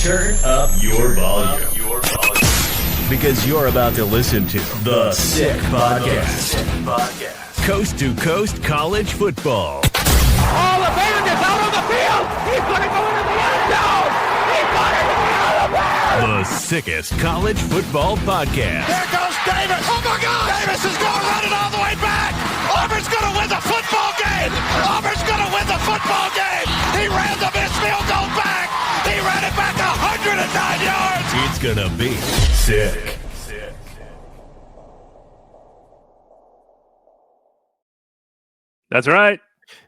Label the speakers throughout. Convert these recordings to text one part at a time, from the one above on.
Speaker 1: Turn up your volume. Because you're about to listen to The Sick Podcast. Coast to coast college football.
Speaker 2: Oh, the band is out on the field. He's going to go into the end zone. He's got it out of there.
Speaker 1: The sickest college football podcast.
Speaker 3: There goes Davis. Oh, my God. Davis is going to run it all the way back. Auburn's going to win the football game. Auburn's going to win the football game. He ran the missed field goal back. He ran it back 109 yards.
Speaker 1: It's going to be sick.
Speaker 4: That's right.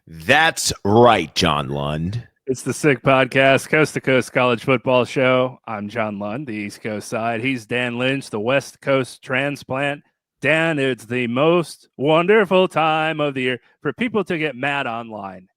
Speaker 5: That's right, John Lund.
Speaker 4: It's the Sick Podcast, Coast to Coast College Football Show. I'm John Lund, the East Coast side. He's Dan Lynch, the West Coast transplant. Dan, it's the most wonderful time of the year for people to get mad online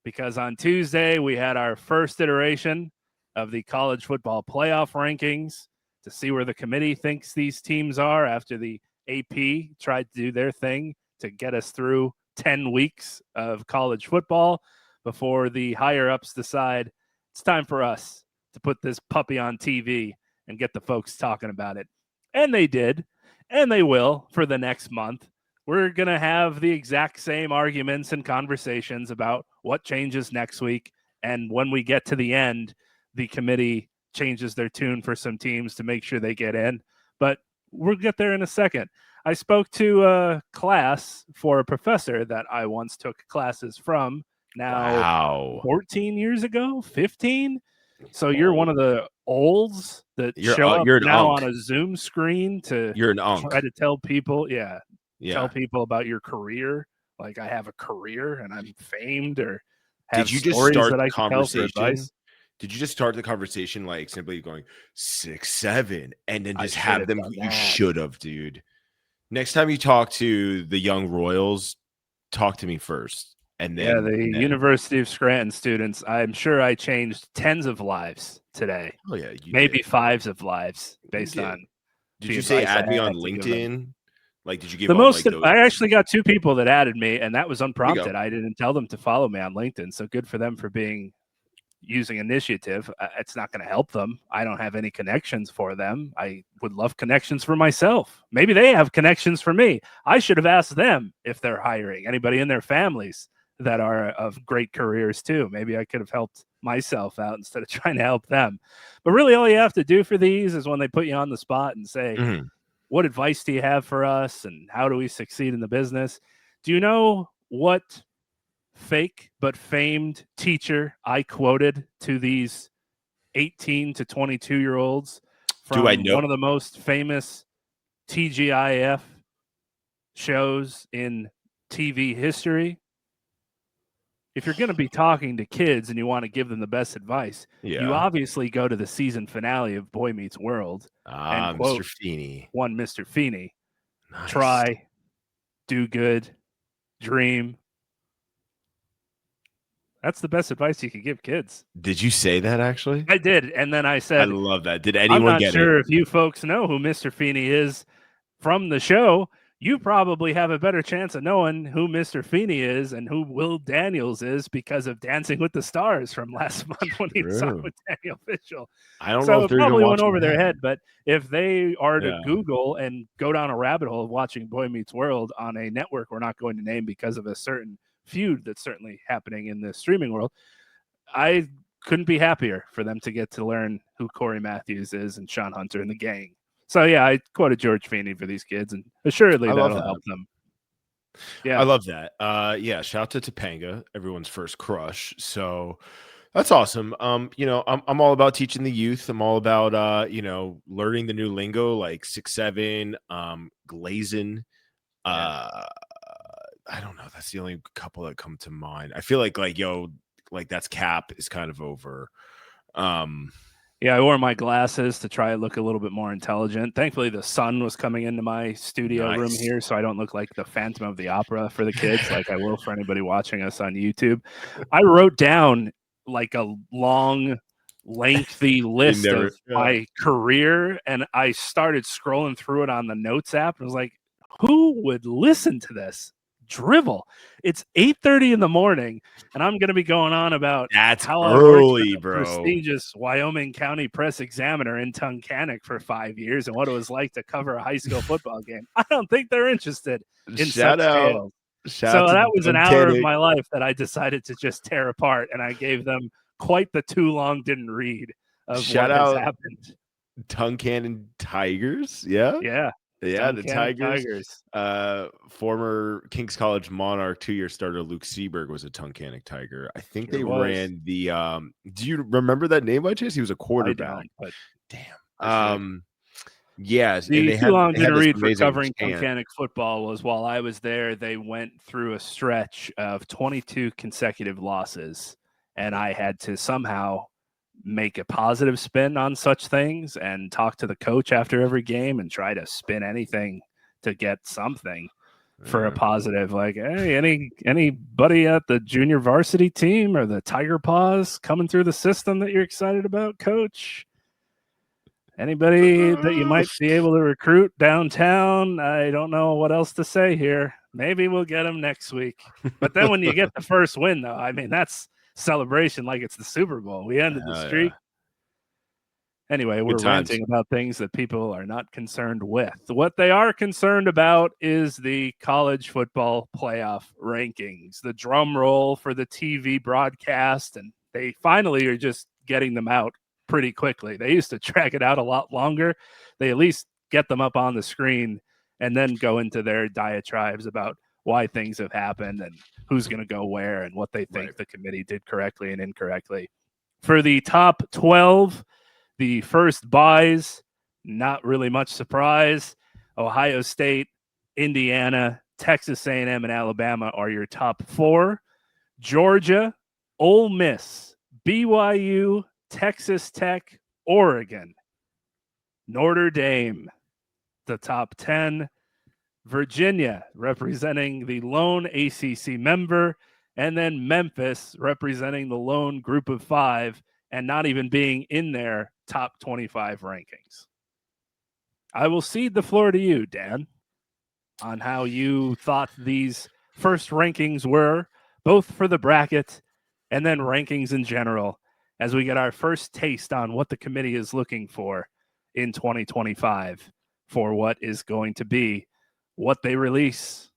Speaker 4: because on Tuesday we had our first iteration of the college football playoff rankings to see where the committee thinks these teams are after the AP tried to do their thing to get us through 10 weeks of college football before the higher-ups decide it's time for us to put this puppy on TV and get the folks talking about it. And they did, and they will for the next month. We're going to have the exact same arguments and conversations about what changes next week. And when we get to the end, the committee changes their tune for some teams to make sure they get in. But we'll get there in a second. I spoke to a class for a professor that I once took classes from now 14 years ago, 15. So you're one of the olds that show up now on a Zoom screen to try to tell people, tell people about your career. Like I have a career and I'm famed, or have
Speaker 5: Did you just
Speaker 4: stories
Speaker 5: start
Speaker 4: that
Speaker 5: the
Speaker 4: I can tell for advice.
Speaker 5: Did you just start the conversation like simply going 6, 7, and then just have them? You should have, dude. Next time you talk to the young Royals, talk to me first. And then the
Speaker 4: University of Scranton students, I'm sure I changed tens of lives today.
Speaker 5: Oh yeah,
Speaker 4: maybe fives of lives based on.
Speaker 5: Did you say add me on LinkedIn? Like, did you give
Speaker 4: the most?
Speaker 5: Like,
Speaker 4: I actually got 2 people that added me, and that was unprompted. I didn't tell them to follow me on LinkedIn, so good for them for using initiative. It's not going to help them. I don't have any connections for them. I would love connections for myself. Maybe they have connections for me. I should have asked them if they're hiring anybody in their families that are of great careers too. Maybe I could have helped myself out instead of trying to help them. But really all you have to do for these is when they put you on the spot and say, what advice do you have for us? And how do we succeed in the business? Do you know what fake but famed teacher I quoted to these 18 to 22-year-olds from one of the most famous TGIF shows in TV history? If you're going to be talking to kids and you want to give them the best advice, you obviously go to the season finale of Boy Meets World and quote
Speaker 5: Mr. Feeney.
Speaker 4: One Mr. Feeney.
Speaker 5: Nice.
Speaker 4: Try, do good, dream. That's the best advice you can give kids.
Speaker 5: Did you say that actually?
Speaker 4: I did. And then I said,
Speaker 5: I love that. Did anyone get it?
Speaker 4: I'm not sure if you folks know who Mr. Feeney is from the show. You probably have a better chance of knowing who Mr. Feeney is and who Will Daniels is because of Dancing with the Stars from last month when he was on with Daniel Fishel.
Speaker 5: I don't know if they're
Speaker 4: probably went over their head, but if they are to Google and go down a rabbit hole of watching Boy Meets World on a network we're not going to name because of a certain feud that's certainly happening in the streaming world, I couldn't be happier for them to get to learn who Corey Matthews is and Sean Hunter and the gang. So, I quoted George Feeney for these kids, and assuredly that'll help them. Yeah,
Speaker 5: I love that. Shout out to Topanga, everyone's first crush. So that's awesome. I'm all about teaching the youth. I'm all about, learning the new lingo like 6, 7, glazing. I don't know. That's the only couple that come to mind. I feel like that's cap is kind of over.
Speaker 4: I wore my glasses to try to look a little bit more intelligent. Thankfully, the sun was coming into my studio room here, so I don't look like the Phantom of the Opera for the kids like I will for anybody watching us on YouTube. I wrote down like a long, lengthy list of my career, and I started scrolling through it on the notes app, and I was like, who would listen to this? drivel. It's 8:30 in the morning, and I'm going to be going on about
Speaker 5: That's
Speaker 4: how I worked
Speaker 5: early,
Speaker 4: for the
Speaker 5: bro.
Speaker 4: prestigious Wyoming County Press Examiner in Tunkhannock for 5 years and what it was like to cover a high school football game. I don't think they're interested in
Speaker 5: Shout
Speaker 4: such
Speaker 5: out.
Speaker 4: tales.
Speaker 5: Shout
Speaker 4: So
Speaker 5: out
Speaker 4: that
Speaker 5: to
Speaker 4: was an hour of
Speaker 5: Tunkhannock.
Speaker 4: my life that I decided to just tear apart, and I gave them quite the too long didn't read of
Speaker 5: Shout
Speaker 4: what has
Speaker 5: out
Speaker 4: happened.
Speaker 5: Tunkhannock Tigers. Yeah.
Speaker 4: Yeah.
Speaker 5: Yeah, the
Speaker 4: Tunkhannock
Speaker 5: Tigers. Former Kings College Monarch 2-year starter Luke Seberg was a Tunkhannock Tiger. I think
Speaker 4: Sure
Speaker 5: they
Speaker 4: was.
Speaker 5: ran the do you remember that name by chance? He was a
Speaker 4: I
Speaker 5: quarterback.
Speaker 4: don't, but
Speaker 5: Damn. Yes, and
Speaker 4: the too long
Speaker 5: they had
Speaker 4: didn't
Speaker 5: this
Speaker 4: read for
Speaker 5: amazing
Speaker 4: covering
Speaker 5: chant.
Speaker 4: Tunkhannock football was while I was there, they went through a stretch of 22 consecutive losses, and I had to somehow make a positive spin on such things and talk to the coach after every game and try to spin anything to get something for a positive. Like, hey, anybody at the junior varsity team or the Tiger Paws coming through the system that you're excited about, coach? Anybody that you might be able to recruit downtown? I don't know what else to say here. Maybe we'll get them next week. But then when you get the first win, though, I mean, that's celebration like it's the Super Bowl. We ended the streak. Anyway, we're ranting about things that people are not concerned with. What they are concerned about is the college football playoff rankings, the drum roll for the TV broadcast, and they finally are just getting them out pretty quickly. They used to drag it out a lot longer. They at least get them up on the screen and then go into their diatribes about why things have happened and who's going to go where and what they think the committee did correctly and incorrectly. For the top 12, the first buys, not really much surprise. Ohio State, Indiana, Texas A&M, and Alabama are your top 4. Georgia, Ole Miss, BYU, Texas Tech, Oregon, Notre Dame, the top 10. Virginia, representing the lone ACC member, and then Memphis, representing the lone group of 5, and not even being in their top 25 rankings. I will cede the floor to you, Dan, on how you thought these first rankings were, both for the bracket and then rankings in general, as we get our first taste on what the committee is looking for in 2025 for what is going to be what they release,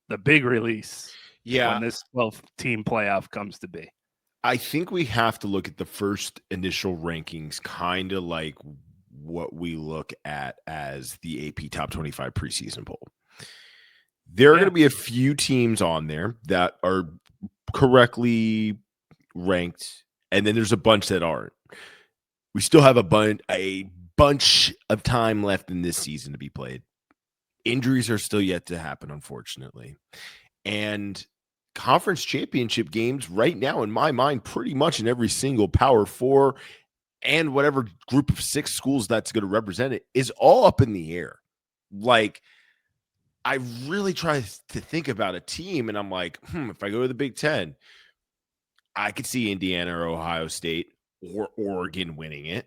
Speaker 4: the big release, when this 12-team playoff comes to be.
Speaker 5: I think we have to look at the first initial rankings kind of like what we look at as the AP Top 25 preseason poll. There are going to be a few teams on there that are correctly ranked, and then there's a bunch that aren't. We still have a bunch of time left in this season to be played. Injuries are still yet to happen, unfortunately. And conference championship games right now, in my mind, pretty much in every single Power 4 and whatever group of 6 schools that's going to represent it is all up in the air. Like, I really try to think about a team, and I'm like, if I go to the Big Ten, I could see Indiana or Ohio State or Oregon winning it.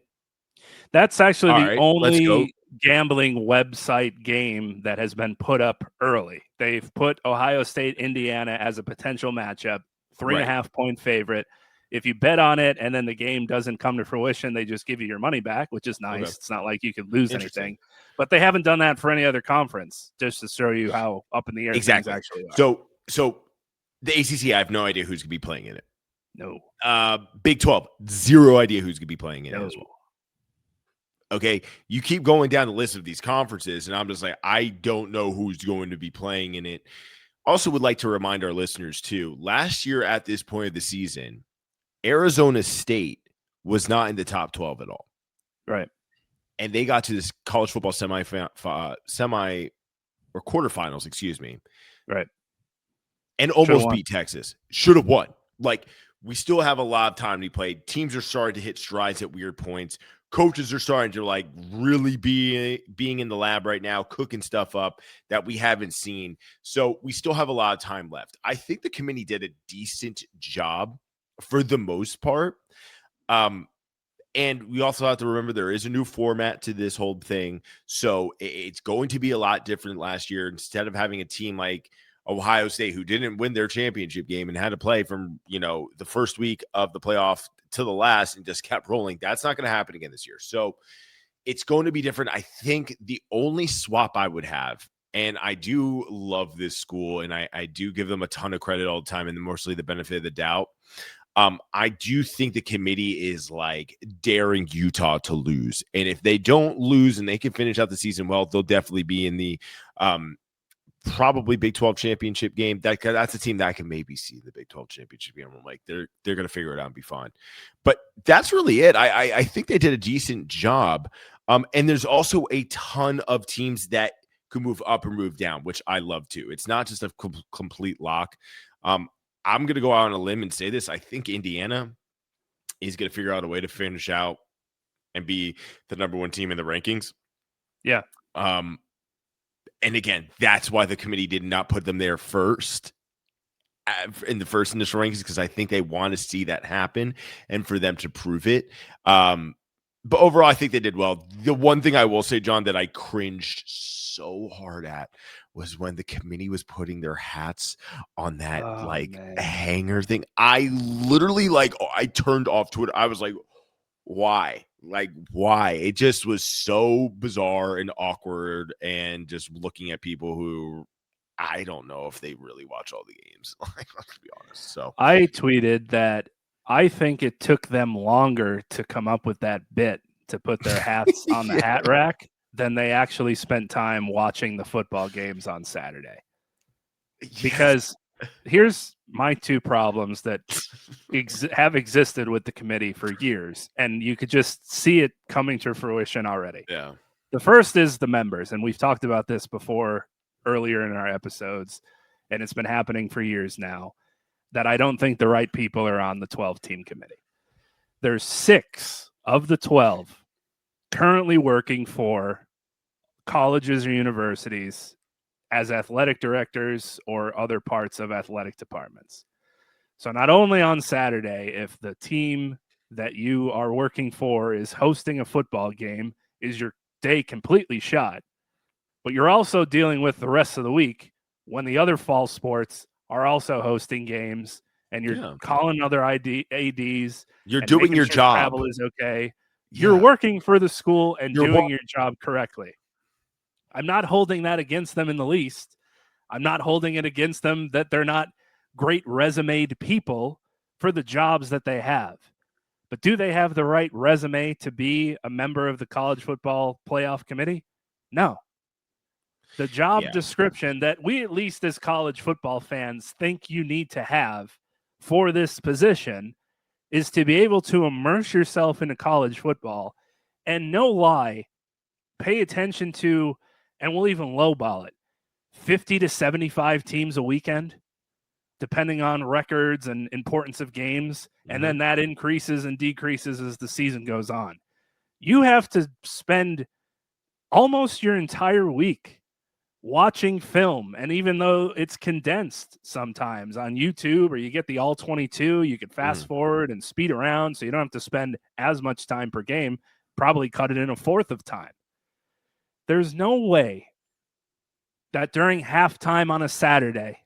Speaker 4: That's actually only gambling website game that has been put up early. They've put Ohio State, Indiana as a potential matchup, 3.5-point favorite. If you bet on it and then the game doesn't come to fruition, they just give you your money back, which is nice. Okay. It's not like you could lose anything. But they haven't done that for any other conference, just to show you how up in the air things actually are.
Speaker 5: So the ACC, I have no idea who's going to be playing in it.
Speaker 4: No.
Speaker 5: Big 12, zero idea who's going to be playing in it as well. Okay, you keep going down the list of these conferences, and I'm just like, I don't know who's going to be playing in it. Also would like to remind our listeners, too, last year at this point of the season, Arizona State was not in the top 12 at all.
Speaker 4: Right.
Speaker 5: And they got to this college football semi or quarterfinals, excuse me.
Speaker 4: Right.
Speaker 5: And almost beat Texas. Should have won. Like, we still have a lot of time to be played. Teams are starting to hit strides at weird points. Coaches are starting to like really being in the lab right now, cooking stuff up that we haven't seen. So we still have a lot of time left. I think the committee did a decent job for the most part. And we also have to remember there is a new format to this whole thing. So it's going to be a lot different last year. Instead of having a team like Ohio State, who didn't win their championship game and had to play from, the first week of the playoff to the last and just kept rolling. That's not going to happen again this year. So it's going to be different. I think the only swap I would have, and I do love this school, and I do give them a ton of credit all the time, and mostly the benefit of the doubt. I do think the committee is like daring Utah to lose. And if they don't lose and they can finish out the season well, they'll definitely be in the probably Big 12 championship game. That's a team that I can maybe see the Big 12 championship game. I'm like, they're going to figure it out and be fine. But that's really it. I think they did a decent job. And there's also a ton of teams that could move up or move down, which I love too. It's not just a complete lock. I'm going to go out on a limb and say this. I think Indiana is going to figure out a way to finish out and be the number one team in the rankings.
Speaker 4: Yeah.
Speaker 5: And again, that's why the committee did not put them there first in the first initial rankings, because I think they want to see that happen and for them to prove it. But overall, I think they did well. The one thing I will say, John, that I cringed so hard at was when the committee was putting their hats on that hanger thing. I literally I turned off Twitter. I was like, why? Why? It just was so bizarre and awkward, and just looking at people who I don't know if they really watch all the games. To be honest. So
Speaker 4: I tweeted that I think it took them longer to come up with that bit to put their hats on the hat rack than they actually spent time watching the football games on Saturday. Yes. Because here's my two problems that have existed with the committee for years, and you could just see it coming to fruition already.
Speaker 5: Yeah.
Speaker 4: The first is the members, and we've talked about this before earlier in our episodes, and it's been happening for years now, that I don't think the right people are on the 12-team committee. There's 6 of the 12 currently working for colleges or universities as athletic directors or other parts of athletic departments. So not only on Saturday, if the team that you are working for is hosting a football game, is your day completely shot, but you're also dealing with the rest of the week when the other fall sports are also hosting games, and you're calling other ADs.
Speaker 5: You're doing your job.
Speaker 4: Travel is okay. Yeah. You're working for the school and doing your job correctly. I'm not holding that against them in the least. I'm not holding it against them that they're not great resumed people for the jobs that they have. But do they have the right resume to be a member of the college football playoff committee? No. The job description that we, at least as college football fans, think you need to have for this position is to be able to immerse yourself into college football and, no lie, pay attention to, and we'll even lowball it, 50 to 75 teams a weekend, depending on records and importance of games. And then that increases and decreases as the season goes on. You have to spend almost your entire week watching film, and even though it's condensed sometimes on YouTube, or you get the all 22, you can fast forward and speed around so you don't have to spend as much time per game, probably cut it in a fourth of time. There's no way that during halftime on a Saturday,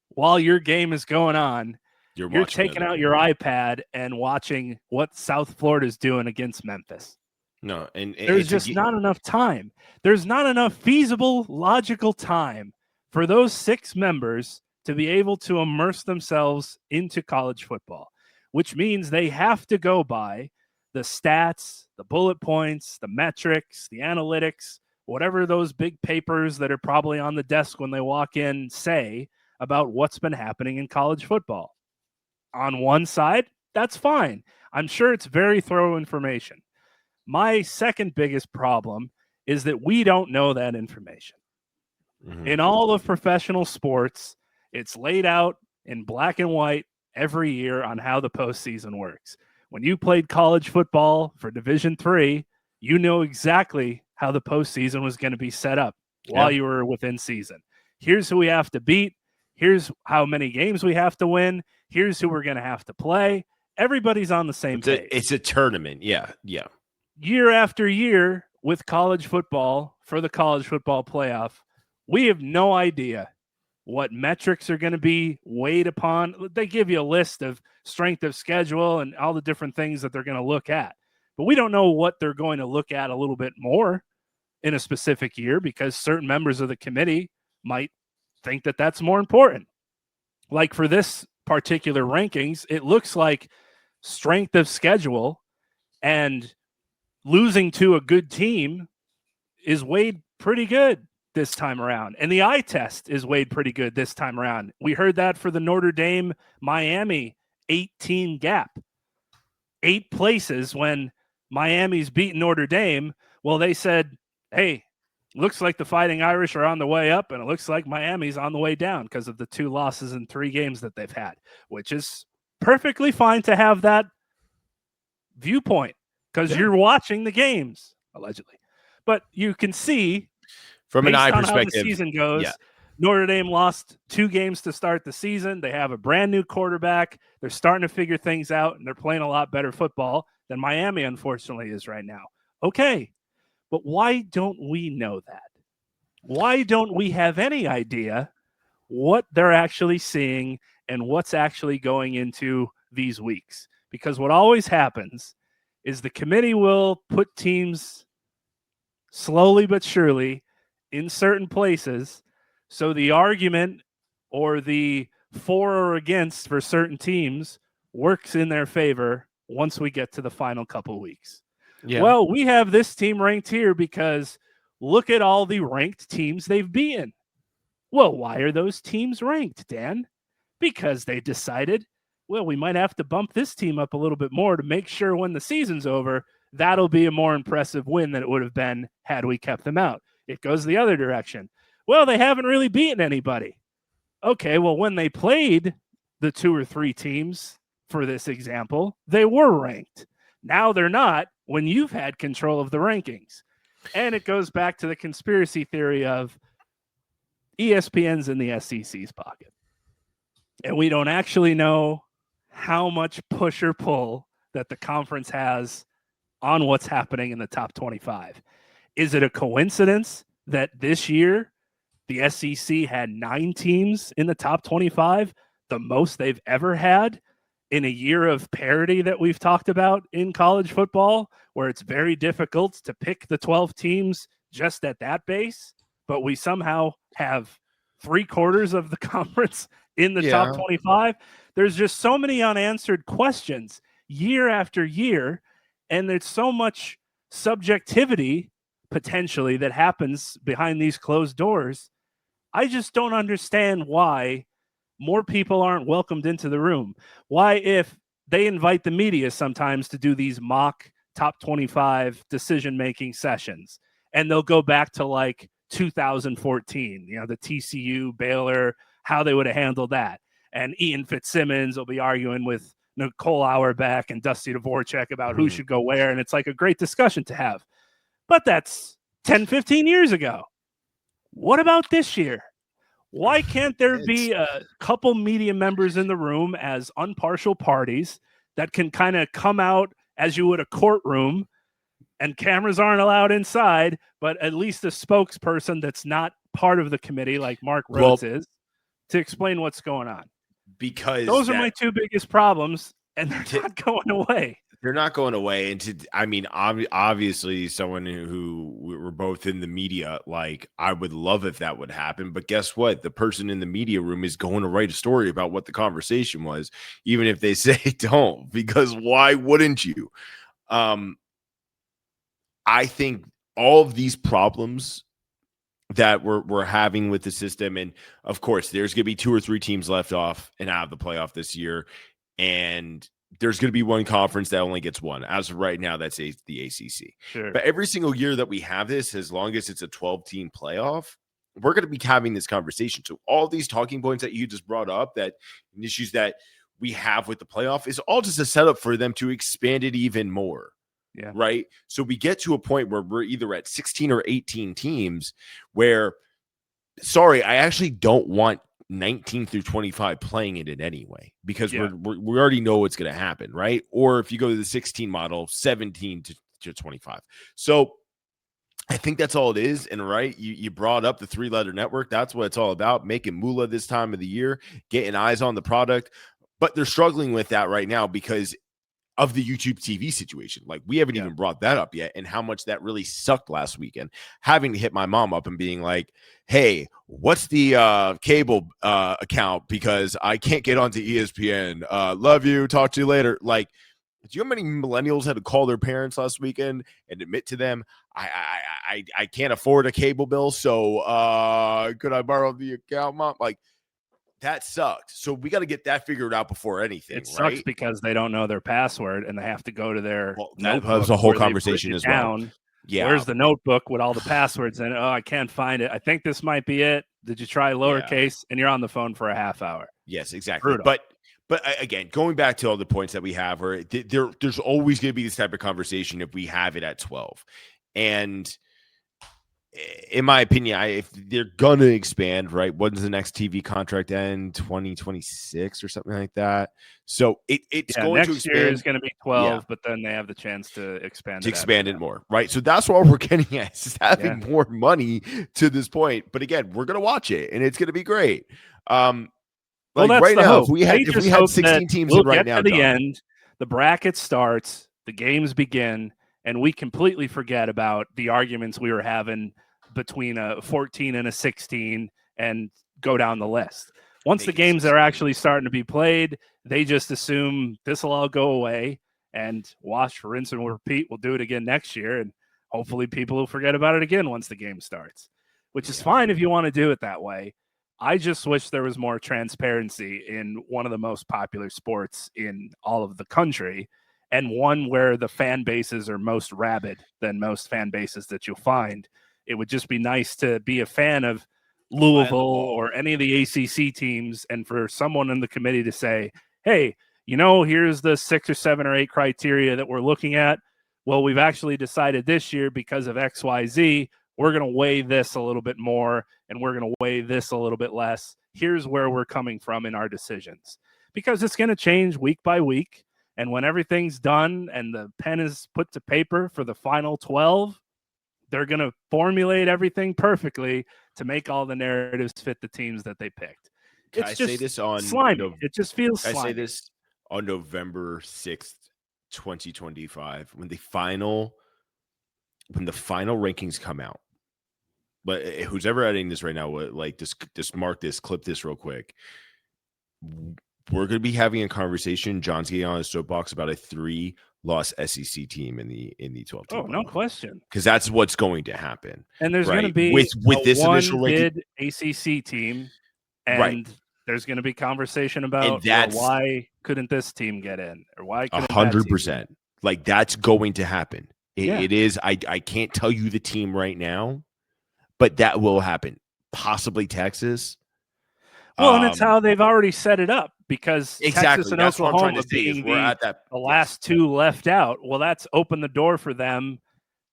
Speaker 4: while your game is going on, you're taking out your iPad and watching what South Florida's doing against Memphis.
Speaker 5: No, and
Speaker 4: there's just not enough time. There's not enough feasible, logical time for those 6 members to be able to immerse themselves into college football, which means they have to go by the stats, the bullet points, the metrics, the analytics, whatever those big papers that are probably on the desk when they walk in say about what's been happening in college football. On one side, that's fine. I'm sure it's very thorough information. My second biggest problem is that we don't know that information. In all of professional sports, it's laid out in black and white every year on how the postseason works. When you played college football for Division III, you know exactly how the postseason was going to be set up while you were within season. Here's who we have to beat. Here's how many games we have to win. Here's who we're going to have to play. Everybody's on the same page.
Speaker 5: It's a tournament. Yeah.
Speaker 4: Year after year with college football for the college football playoff, we have no idea what metrics are going to be weighed upon. They give you a list of strength of schedule and all the different things that they're going to look at. But we don't know what they're going to look at a little bit more in a specific year because certain members of the committee might think that that's more important. Like for this particular rankings, it looks like strength of schedule and losing to a good team is weighed pretty good this time around. And the eye test is weighed pretty good this time around. We heard that for the Notre Dame Miami 18 gap. 8 places when Miami's beaten Notre Dame. Well, they said, hey, looks like the Fighting Irish are on the way up, and it looks like Miami's on the way down because of the 2 losses in 3 games that they've had, which is perfectly fine to have that viewpoint because you're watching the games, allegedly. But you can see
Speaker 5: from an eye
Speaker 4: how
Speaker 5: perspective,
Speaker 4: the season goes. Notre Dame lost 2 games to start the season. They have a brand new quarterback. They're starting to figure things out, and they're playing a lot better football than Miami, unfortunately, is right now. Okay, but why don't we know that? Why don't we have any idea what they're actually seeing and what's actually going into these weeks? Because what always happens is the committee will put teams slowly but surely in certain places, so the argument or the for or against for certain teams works in their favor once we get to the final couple weeks. Yeah. Well, we have this team ranked here because look at all the ranked teams they've beaten. Well, why are those teams ranked, Dan? Because they decided, well, we might have to bump this team up a little bit more to make sure when the season's over, that'll be a more impressive win than it would have been had we kept them out. It goes the other direction. Well, they haven't really beaten anybody. Okay, well, when they played the 2 or 3 teams, for this example, they were ranked. Now they're not when you've had control of the rankings. And it goes back to the conspiracy theory of ESPN's in the SEC's pocket. And we don't actually know how much push or pull that the conference has on what's happening in the top 25. Is it a coincidence that this year the SEC had 9 teams in the top 25, the most they've ever had in a year of parity that we've talked about in college football, where it's very difficult to pick the 12 teams just at that base, but we somehow have 3/4 of the conference in the top 25? There's just so many unanswered questions year after year, and there's so much subjectivity potentially that happens behind these closed doors. I just don't understand why more people aren't welcomed into the room. Why, if they invite the media sometimes to do these mock top 25 decision-making sessions, and they'll go back to like 2014, the TCU, Baylor, how they would have handled that. And Ian Fitzsimmons will be arguing with Nicole Auerbach and Dusty Dvorak about who should go where, and it's like a great discussion to have. But that's 10, 15 years ago. What about this year? Why can't there be a couple media members in the room as impartial parties that can kind of come out as you would a courtroom, and cameras aren't allowed inside, but at least a spokesperson that's not part of the committee like Mark Rhodes is to explain what's going on?
Speaker 5: Because
Speaker 4: those are my 2 biggest problems, and they're not going away.
Speaker 5: They're not going away. And obviously someone who we're both in the media, like, I would love if that would happen. But guess what? The person in the media room is going to write a story about what the conversation was, even if they say don't, because why wouldn't you? I think all of these problems that we're having with the system, and of course, there's going to be 2 or 3 teams left off and out of the playoff this year. And there's going to be one conference that only gets one. As of right now, that's the ACC.
Speaker 4: Sure.
Speaker 5: But every single year that we have this, as long as it's a 12-team playoff, we're going to be having this conversation. So all these talking points that you just brought up, that issues that we have with the playoff, is all just a setup for them to expand it even more.
Speaker 4: Yeah.
Speaker 5: Right. So we get to a point where we're either at 16 or 18 teams where, sorry, I actually don't want 19 through 25 playing it anyway, because we already know what's going to happen, right? Or if you go to the 16 model, 17 to 25. So I think that's all it is. And right, you brought up the 3-letter network. That's what it's all about, making moolah this time of the year, getting eyes on the product. But they're struggling with that right now because of the YouTube TV situation. Like, we haven't even brought that up yet, and how much that really sucked last weekend. Having to hit my mom up and being like, hey, what's the cable account? Because I can't get onto ESPN. Love you. Talk to you later. Like, do you know how many millennials had to call their parents last weekend and admit to them, I can't afford a cable bill, so could I borrow the account, Mom? Like, that sucked. So we got to get that figured out before anything.
Speaker 4: It sucks
Speaker 5: right?
Speaker 4: because they don't know their password and they have to go to their
Speaker 5: that was a whole conversation as well.
Speaker 4: Yeah. Where's the notebook with all the passwords in it? Oh, I can't find it. I think this might be it. Did you try lowercase? And you're on the phone for a half hour.
Speaker 5: Yes, exactly.
Speaker 4: Brutal.
Speaker 5: But again, going back to all the points that we have, where there's always going to be this type of conversation if we have it at 12. And in my opinion, if they're going to expand, right, when's the next TV contract end? 2026 or something like that. So it's going to expand.
Speaker 4: Next year is going to be 12, but then they have the chance to expand
Speaker 5: it more, right? So that's what we're getting at, is having more money to this point. But again, we're going to watch it, and it's going to be great. Like,
Speaker 4: that's
Speaker 5: right
Speaker 4: the
Speaker 5: now,
Speaker 4: hope.
Speaker 5: if we had 16 teams in right now,
Speaker 4: to the end, the bracket starts, the games begin, and we completely forget about the arguments we were having between a 14 and a 16 and go down the list. Once the games are actually starting to be played, they just assume this will all go away and wash, rinse, and repeat. We'll do it again next year, and hopefully people will forget about it again once the game starts, which is fine if you want to do it that way. I just wish there was more transparency in one of the most popular sports in all of the country, and one where the fan bases are most rabid than most fan bases that you'll find. It would just be nice to be a fan of Louisville or any of the ACC teams, and for someone in the committee to say, hey, here's the 6 or 7 or 8 criteria that we're looking at. Well, we've actually decided this year, because of XYZ, we're going to weigh this a little bit more, and we're going to weigh this a little bit less. Here's where we're coming from in our decisions, because it's going to change week by week. And when everything's done and the pen is put to paper for the final 12, they're going to formulate everything perfectly to make all the narratives fit the teams that they picked.
Speaker 5: I say this on
Speaker 4: slimy. It just feels slimy.
Speaker 5: I say this on November 6th, 2025, when the final rankings come out. But who's ever editing this right now, like, just mark this, clip this real quick. We're going to be having a conversation. John's getting on his soapbox about a 3-loss SEC team in the 12 team.
Speaker 4: Oh, no question.
Speaker 5: Because that's what's going to happen.
Speaker 4: And there's going to be
Speaker 5: with this initial ranking
Speaker 4: ACC team, and there's going to be conversation about why couldn't this team get in, or why couldn't
Speaker 5: 100%. Like, that's going to happen. It is. I can't tell you the team right now, but that will happen. Possibly Texas.
Speaker 4: Well, and it's how they've already set it up, because Texas and
Speaker 5: that's
Speaker 4: Oklahoma being the last 2 left out. Well, that's opened the door for them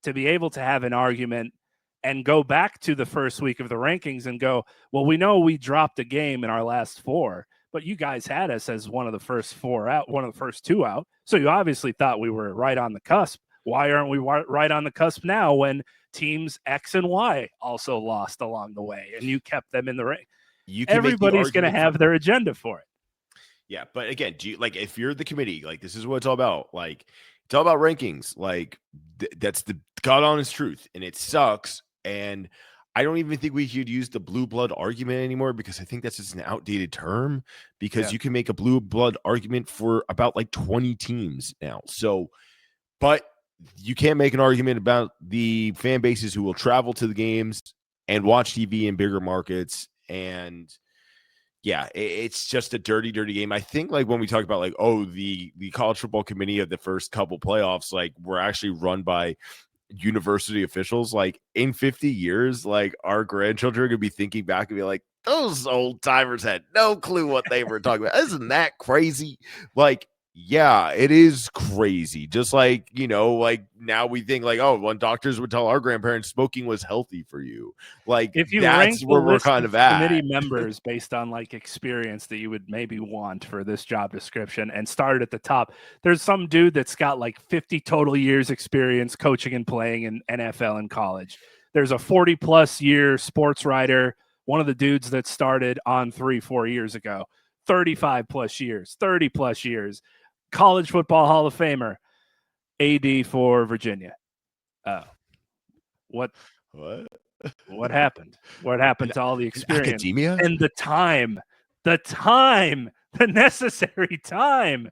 Speaker 4: to be able to have an argument and go back to the first week of the rankings and go, well, we know we dropped a game in our last 4, but you guys had us as one of the first 4 out, one of the first 2 out. So you obviously thought we were right on the cusp. Why aren't we right on the cusp now when teams X and Y also lost along the way and you kept them in the ring? Everybody's going to have their agenda for it.
Speaker 5: Yeah, but again, if you're the committee, like, this is what it's all about. Like, it's all about rankings. Like, that's the God honest truth, and it sucks. And I don't even think we should use the blue blood argument anymore, because I think that's just an outdated term, because you can make a blue blood argument for about like 20 teams now. So, but you can't make an argument about the fan bases who will travel to the games and watch TV in bigger markets. And it's just a dirty game. I think, like, when we talk about, like, the college football committee of the first couple playoffs, like, were actually run by university officials, like, in 50 years, like, our grandchildren are going to be thinking back and be like, those old timers had no clue what they were talking about. Isn't that crazy? Like, Yeah, it is crazy. Just like, like now we think like, oh, when doctors would tell our grandparents smoking was healthy for you. Like
Speaker 4: If you rank
Speaker 5: that's
Speaker 4: the
Speaker 5: where we're
Speaker 4: list
Speaker 5: kind
Speaker 4: of
Speaker 5: of at.
Speaker 4: committee members based on like experience that you would maybe want for this job description and start at the top, there's some dude that's got like 50 total years experience coaching and playing in NFL and college. There's a 40+ year sports writer, one of the dudes that started on 3-4 years ago, 35+ years, 30+ years, college football Hall of Famer, AD for Virginia. Oh, what what happened? What happened to all the experience
Speaker 5: Academia?
Speaker 4: and the time, the necessary time?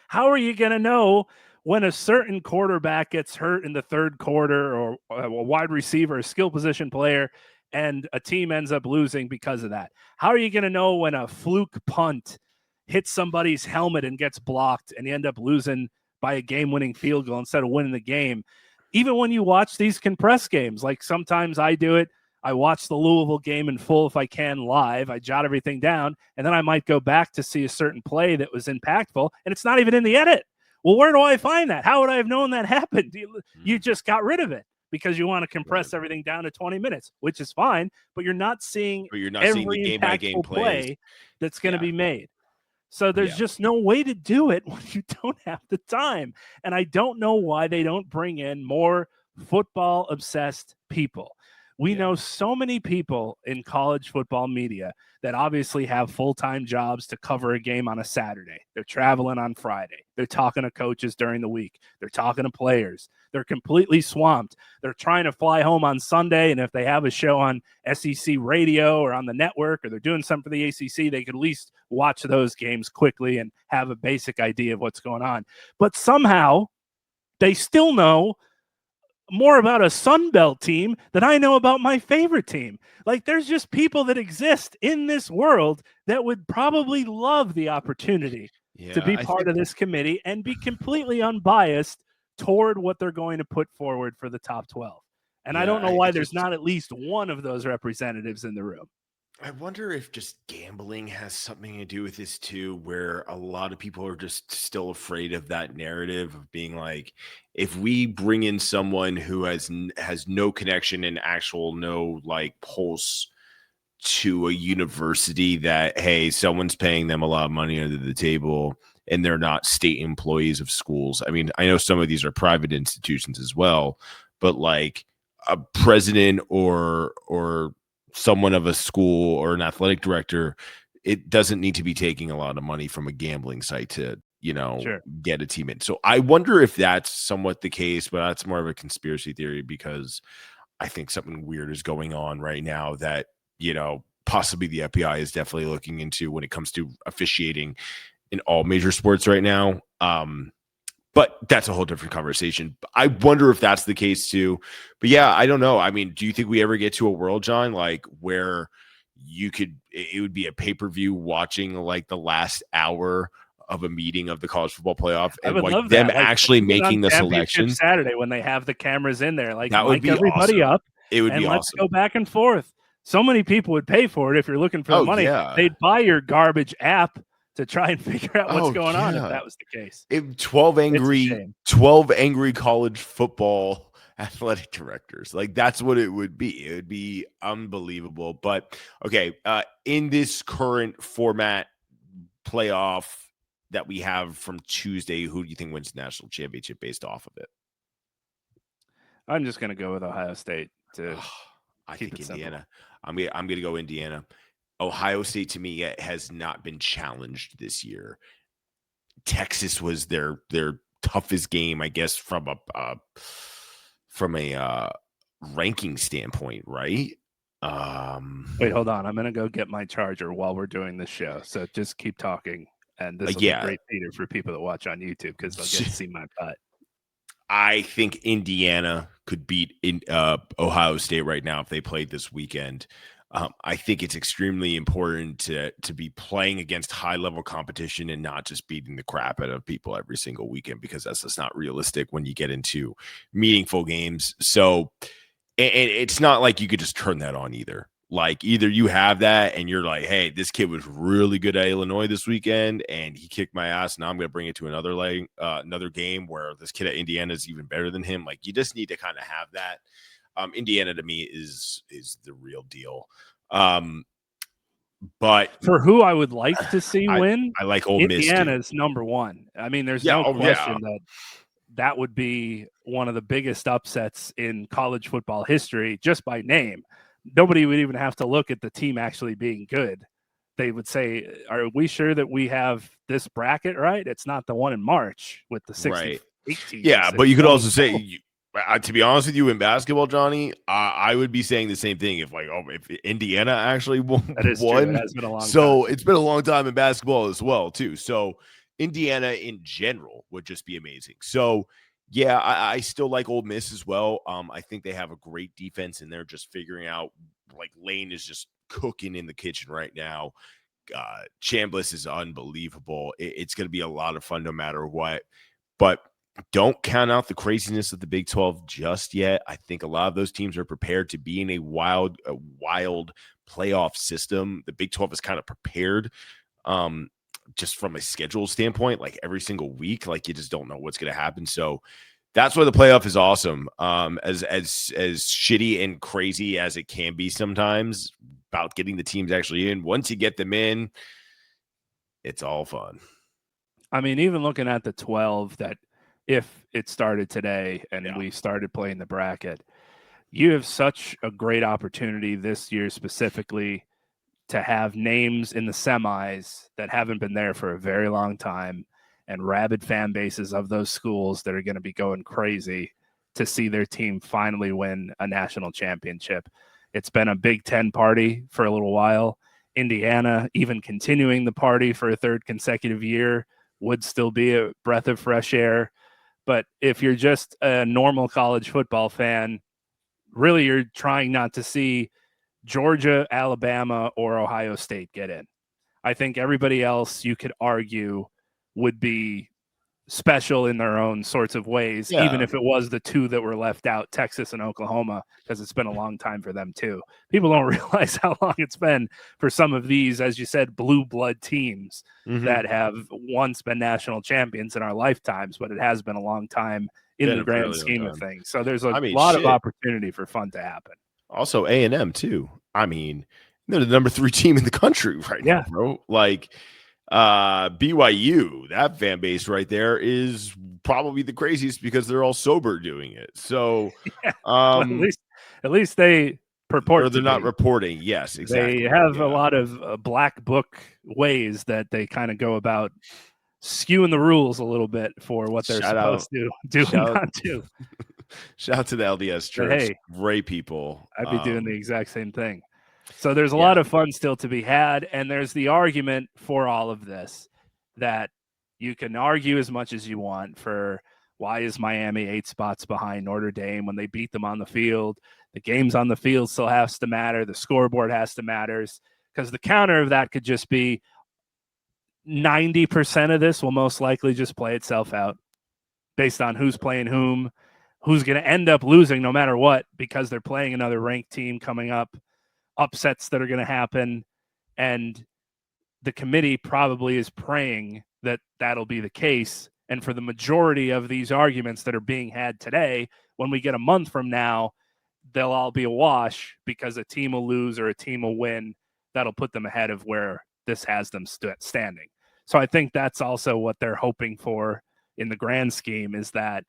Speaker 4: How are you going to know when a certain quarterback gets hurt in the third quarter, or a wide receiver, a skill position player, and a team ends up losing because of that? How are you going to know when a fluke punt hits somebody's helmet and gets blocked and you end up losing by a game-winning field goal instead of winning the game? Even when you watch these compressed games, like sometimes I do it, I watch the Louisville game in full if I can live. I jot everything down, and then I might go back to see a certain play that was impactful, and it's not even in the edit. Well, where do I find that? How would I have known that happened? You just got rid of it because you want to compress everything down to 20 minutes, which is fine, but you're not seeing
Speaker 5: But you're not seeing
Speaker 4: every
Speaker 5: the game-by-game
Speaker 4: impactful play that's going to be made. So there's just no way to do it when you don't have the time. And I don't know why they don't bring in more football-obsessed people. We know so many people in college football media that obviously have full-time jobs to cover a game on a Saturday. They're traveling on Friday. They're talking to coaches during the week. They're talking to players. They're completely swamped. They're trying to fly home on Sunday, and if they have a show on SEC radio or on the network, or they're doing something for the ACC, they could at least watch those games quickly and have a basic idea of what's going on. But somehow they still know more about a Sun Belt team than I know about my favorite team. Like, there's just people that exist in this world that would probably love the opportunity to be part of this committee and be completely unbiased toward what they're going to put forward for the top 12. And I don't know why there's not at least one of those representatives in the room.
Speaker 5: I wonder if just gambling has something to do with this too, where a lot of people are just still afraid of that narrative of being like, if we bring in someone who has no connection and no like pulse to a university, that, hey, someone's paying them a lot of money under the table and they're not state employees of schools. I mean, I know some of these are private institutions as well, but like a president or someone of a school or an athletic director, it doesn't need to be taking a lot of money from a gambling site to, get a team in. So I wonder if that's somewhat the case, but that's more of a conspiracy theory, because I think something weird is going on right now that, possibly the FBI is definitely looking into when it comes to officiating in all major sports right now. But that's a whole different conversation. I wonder if that's the case too. But yeah, I don't know. I mean, do you think we ever get to a world, John, like where it would be a pay-per-view watching like the last hour of a meeting of the college football playoff, and like them actually making the selection
Speaker 4: Saturday when they have the cameras in there, like
Speaker 5: that would be
Speaker 4: everybody
Speaker 5: awesome.
Speaker 4: Up.
Speaker 5: It would be
Speaker 4: let's
Speaker 5: awesome.
Speaker 4: Go back and forth. So many people would pay for it if you're looking for the money.
Speaker 5: Yeah.
Speaker 4: They'd buy your garbage app to try and figure out what's going on if that was the case.
Speaker 5: 12 angry college football athletic directors. Like, that's what it would be. It would be unbelievable. But okay, in this current format playoff that we have from Tuesday, who do you think wins the national championship based off of it?
Speaker 4: I'm just going to go with Ohio State.
Speaker 5: I think Indiana. I'm going to go Indiana. Ohio State, to me, has not been challenged this year. Texas was their toughest game, I guess, from a ranking standpoint, right?
Speaker 4: Wait, hold on. I'm going to go get my charger while we're doing this show. So just keep talking, and this will be a great theater for people that watch on YouTube because they'll get to see my butt.
Speaker 5: I think Indiana could beat Ohio State right now if they played this weekend. I think it's extremely important to be playing against high-level competition and not just beating the crap out of people every single weekend, because that's just not realistic when you get into meaningful games. So, and it's not like you could just turn that on either. Like either you have that and you're like, hey, this kid was really good at Illinois this weekend and he kicked my ass. Now I'm going to bring it to another game where this kid at Indiana is even better than him. Like you just need to kind of have that. Indiana to me is the real deal. But
Speaker 4: for who I would like to see win,
Speaker 5: I like Ole Miss.
Speaker 4: Indiana's number one. I mean, there's no question that would be one of the biggest upsets in college football history just by name. Nobody would even have to look at the team actually being good. They would say, are we sure that we have this bracket right? It's not the one in March with the 68 teams.
Speaker 5: Yeah, but you could also say, to be honest with you, in basketball, Johnny, I would be saying the same thing if Indiana actually won.
Speaker 4: That is true. It has been a long
Speaker 5: time. It's been a long time in basketball as well, too. So Indiana in general would just be amazing. So yeah, I still like Ole Miss as well. I think they have a great defense and they're just figuring out, like Lane is just cooking in the kitchen right now. Chambliss is unbelievable. It's going to be a lot of fun no matter what. But don't count out the craziness of the Big 12 just yet. I think a lot of those teams are prepared to be in a wild playoff system. The Big 12 is kind of prepared. Just from a schedule standpoint, like every single week, like you just don't know what's going to happen. So that's why the playoff is awesome. As shitty and crazy as it can be sometimes about getting the teams actually in. Once you get them in, it's all fun.
Speaker 4: I mean, even looking at the 12, that if it started today and we started playing the bracket, you have such a great opportunity this year specifically to have names in the semis that haven't been there for a very long time and rabid fan bases of those schools that are going to be going crazy to see their team finally win a national championship. It's been a Big Ten party for a little while. Indiana, even continuing the party for a third consecutive year, would still be a breath of fresh air. But if you're just a normal college football fan, really you're trying not to see Georgia, Alabama, or Ohio State get in. I think everybody else you could argue would be special in their own sorts of ways, even if it was the two that were left out, Texas and Oklahoma, because it's been a long time for them too. People don't realize how long it's been for some of these, as you said, blue blood teams that have once been national champions in our lifetimes, but it has been a long time in the grand scheme of things. So there's a lot of opportunity for fun to happen.
Speaker 5: Also A&M too. I mean, they're the number 3 team in the country right now, bro. Like BYU, that fan base right there is probably the craziest because they're all sober doing it. So
Speaker 4: well, at least they purport
Speaker 5: they're not reporting. Yes, exactly.
Speaker 4: They have a lot of black book ways that they kind of go about skewing the rules a little bit for what they're supposed to do and not do.
Speaker 5: Shout out to the LDS Church. But hey, great people.
Speaker 4: I'd be doing the exact same thing. So there's a lot of fun still to be had, and there's the argument for all of this that you can argue as much as you want for why is Miami 8 spots behind Notre Dame when they beat them on the field. The games on the field still has to matter. The scoreboard has to matter, because the counter of that could just be 90% of this will most likely just play itself out based on who's playing whom, who's going to end up losing no matter what because they're playing another ranked team coming up, upsets that are going to happen, and the committee probably is praying that that'll be the case. And for the majority of these arguments that are being had today, when we get a month from now, they'll all be a wash because a team will lose or a team will win. That'll put them ahead of where this has them standing. So I think that's also what they're hoping for in the grand scheme, is that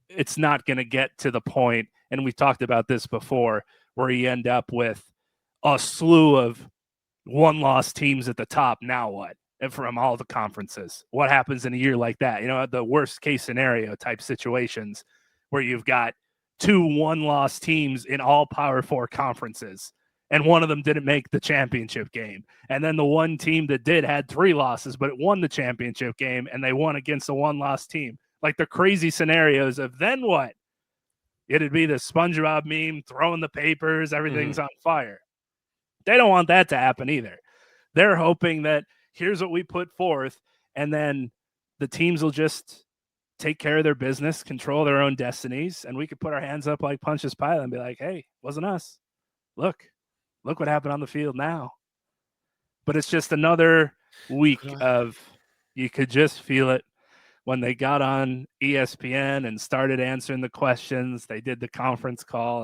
Speaker 4: it's not going to get to the point, and we talked about this before, where you end up with a slew of one-loss teams at the top. Now what? And from all the conferences, what happens in a year like that? You know, the worst case scenario type situations where you've got 2 one-loss teams in all Power 4 conferences, and one of them didn't make the championship game. And then the one team that did had 3 losses, but it won the championship game, and they won against a one-loss team. Like the crazy scenarios of then what? It'd be the SpongeBob meme, throwing the papers, everything's on fire. They don't want that to happen either. They're hoping that here's what we put forth, and then the teams will just take care of their business, control their own destinies, and we could put our hands up like Pontius Pilate and be like, hey, wasn't us. Look, look what happened on the field now. But it's just another week of you could just feel it when they got on ESPN and started answering the questions. They did the conference call,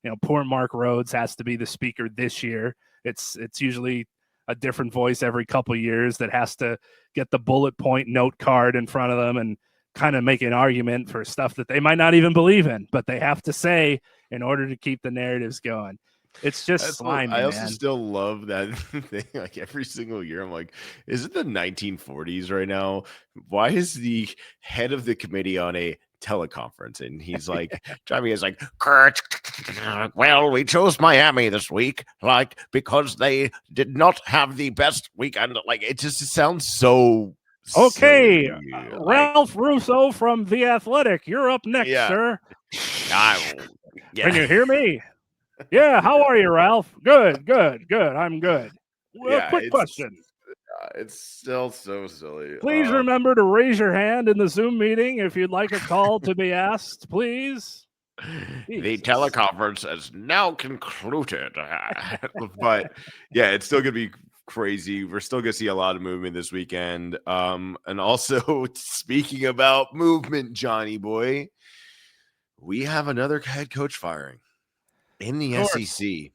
Speaker 4: and poor Mark Rhodes has to be the speaker this year. It's usually a different voice every couple of years that has to get the bullet point note card in front of them and kind of make an argument for stuff that they might not even believe in, but they have to say in order to keep the narratives going. It's just slimy,
Speaker 5: I also
Speaker 4: man.
Speaker 5: still love that thing. Like every single year, I'm like, is it the 1940s right now? Why is the head of the committee on a teleconference? And he's like, driving is like, Kurt, well, we chose Miami this week, like, because they did not have the best weekend. Like, it just sounds so
Speaker 4: okay.
Speaker 5: silly.
Speaker 4: Ralph Russo from The Athletic, you're up next, sir. Can you hear me? Yeah, how are you, Ralph? Good. I'm good. Well, quick question.
Speaker 5: It's still so silly.
Speaker 4: Please remember to raise your hand in the Zoom meeting if you'd like a call to be asked, please.
Speaker 5: The teleconference has now concluded. But yeah, it's still going to be crazy. We're still going to see a lot of movement this weekend. And also, speaking about movement, Johnny boy, we have another head coach firing in the SEC.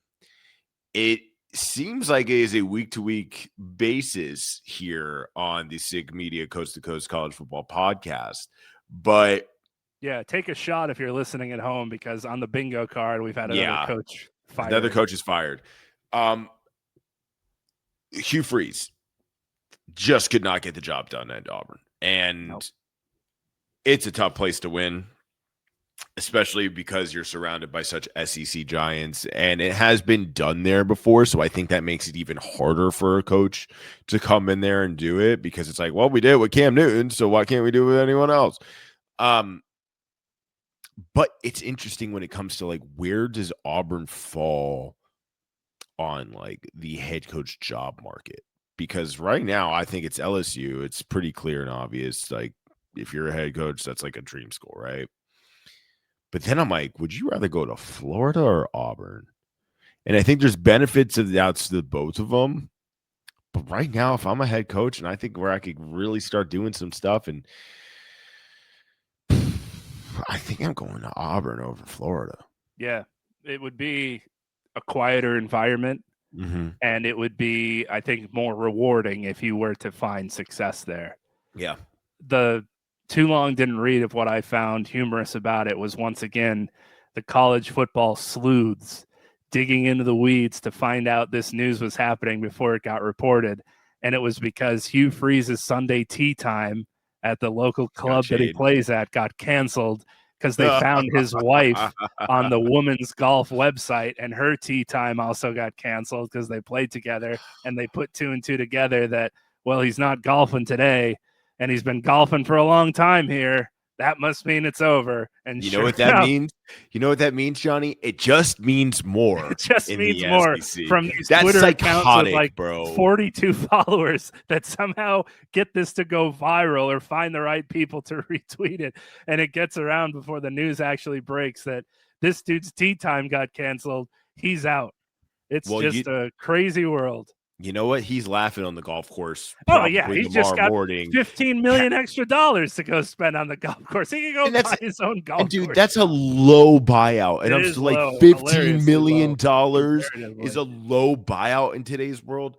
Speaker 5: It seems like it is a week-to-week basis here on the SIG Media Coast to Coast College Football Podcast. But
Speaker 4: yeah, take a shot if you're listening at home, because on the bingo card we've had another coach fired.
Speaker 5: Another coach is fired. Hugh Freeze just could not get the job done at Auburn, and it's a tough place to win, especially because you're surrounded by such SEC giants, and it has been done there before. So I think that makes it even harder for a coach to come in there and do it, because it's like, well, we did it with Cam Newton, so why can't we do it with anyone else? But it's interesting when it comes to like, where does Auburn fall on like the head coach job market? Because right now I think it's LSU. It's pretty clear and obvious. Like, if you're a head coach, that's like a dream school, right? But then I'm like, would you rather go to Florida or Auburn? And I think there's benefits of that to both of them. But right now, if I'm a head coach, and I think where I could really start doing some stuff, and I think I'm going to Auburn over Florida.
Speaker 4: Yeah, it would be a quieter environment, and it would be, I think, more rewarding if you were to find success there.
Speaker 5: Yeah.
Speaker 4: The too long didn't read of what I found humorous about it was, once again, the college football sleuths digging into the weeds to find out this news was happening before it got reported. And it was because Hugh Freeze's Sunday tea time at the local club that he plays at got canceled because they found his wife on the women's golf website, and her tea time also got canceled because they played together, and they put two and two together that, well, he's not golfing today, and he's been golfing for a long time here. That must mean it's over. And
Speaker 5: you know what that means? You know what that means, Johnny? It just means more.
Speaker 4: It just means more from these
Speaker 5: That's
Speaker 4: Twitter
Speaker 5: psychotic,
Speaker 4: accounts with like
Speaker 5: bro.
Speaker 4: 42 followers that somehow get this to go viral or find the right people to retweet it. And it gets around before the news actually breaks that this dude's tea time got canceled. He's out. It's a crazy world.
Speaker 5: You know what? He's laughing on the golf course.
Speaker 4: Oh, yeah. He's just got $15 million extra dollars to go spend on the golf course. He can go buy his own golf course.
Speaker 5: That's a low buyout. And I'm still like, $15 million is a low buyout in today's world.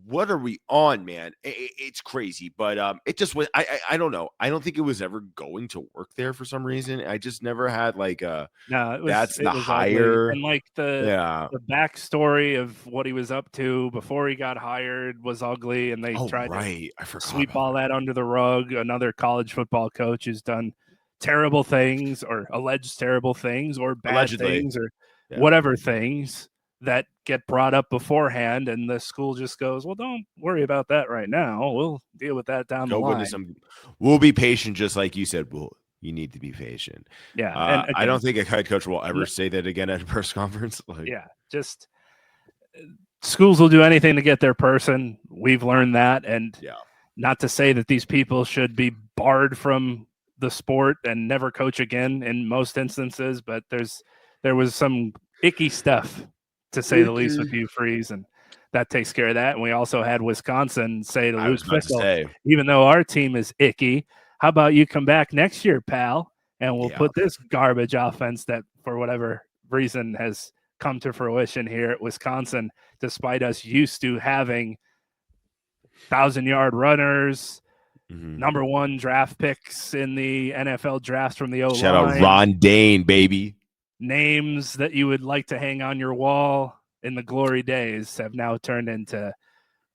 Speaker 5: What are we on, man? It's crazy. But it just was, I don't know. I don't think it was ever going to work there for some reason. I just never had like that's the hire.
Speaker 4: And like the backstory of what he was up to before he got hired was ugly. And they tried to sweep all that under the rug. Another college football coach has done terrible things, or alleged terrible things, or bad things, or whatever things that get brought up beforehand, and the school just goes, well, don't worry about that right now. We'll deal with that down the line.
Speaker 5: We'll be patient, just like you said. You need to be patient.
Speaker 4: Yeah. And again,
Speaker 5: I don't think a head coach will ever say that again at a press conference.
Speaker 4: Just schools will do anything to get their person. We've learned that. And not to say that these people should be barred from the sport and never coach again in most instances, but there was some icky stuff to say the least, with Hugh Freeze, and that takes care of that. And we also had Wisconsin say to Luke Fickell, even though our team is icky, how about you come back next year, pal, and we'll put this garbage offense that, for whatever reason, has come to fruition here at Wisconsin, despite us used to having 1,000-yard runners, number one draft picks in the NFL drafts from the O-line.
Speaker 5: Shout out Ron Dane, baby.
Speaker 4: Names that you would like to hang on your wall in the glory days have now turned into,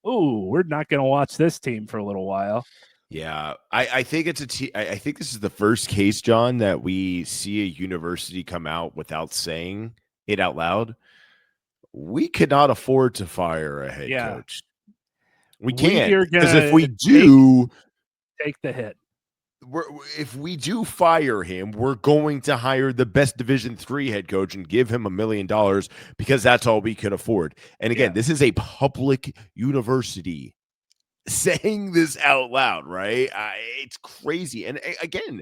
Speaker 4: we're not going to watch this team for a little while.
Speaker 5: Yeah, I think I think this is the first case, John, that we see a university come out without saying it out loud. We cannot afford to fire a head coach. We can't, because if we do
Speaker 4: take the hit,
Speaker 5: if we do fire him, we're going to hire the best Division III head coach and give him $1 million, because that's all we can afford. And again, this is a public university saying this out loud, right? It's crazy. And again,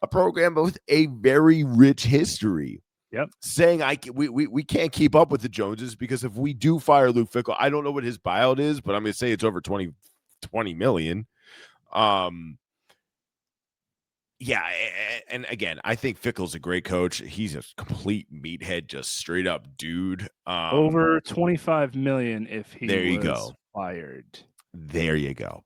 Speaker 5: a program with a very rich history.
Speaker 4: Yep.
Speaker 5: Saying we can't keep up with the Joneses, because if we do fire Luke Fickell, I don't know what his buyout is, but I'm going to say it's over 20 million. Yeah, and again, I think Fickell's a great coach. He's a complete meathead, just straight up dude.
Speaker 4: Over 25 million if he
Speaker 5: was
Speaker 4: fired.
Speaker 5: There you go.